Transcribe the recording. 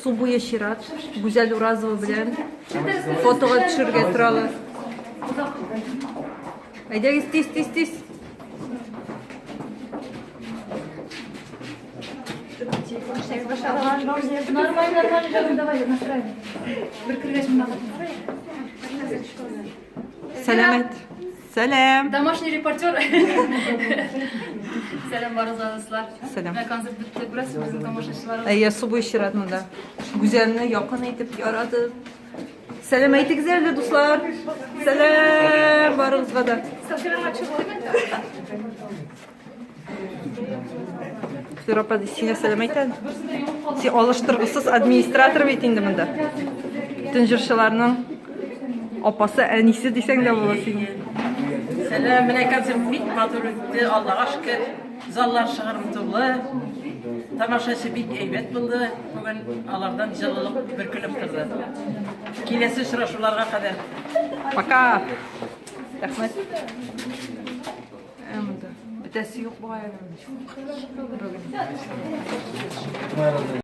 Subuya Şirat, Güzel Urazova bilen fotoğa düşürge turalı. Haydi istiz. Нормально, давай, настраивай. Selamet. Selam. Домашний репортер. Selam barazanızlar. Selam. Ben konser bitti. Burası bizim tamaşaçılarımız. Aya Subuya Şirat'ın da güzelini yakın edip yaradı. Selam aytıgızlar dostlar. Selam barınızga da. Europa sine selam aytadi. Sen alıştırgısız administrator beytindi bunda. Tınjırşılarının apası enisi deseng de bolasın. Selam, münakasim bit maturitti, Allah'a şükür. Zallar şıgırımtılı. Tamaşası bit eybet buldu. Bugün Allah'tan jalılık bir külüp kırdı. Kilesi sıraşularına kadar. Пока. Rahmet. Ötesi yok bu ayarında.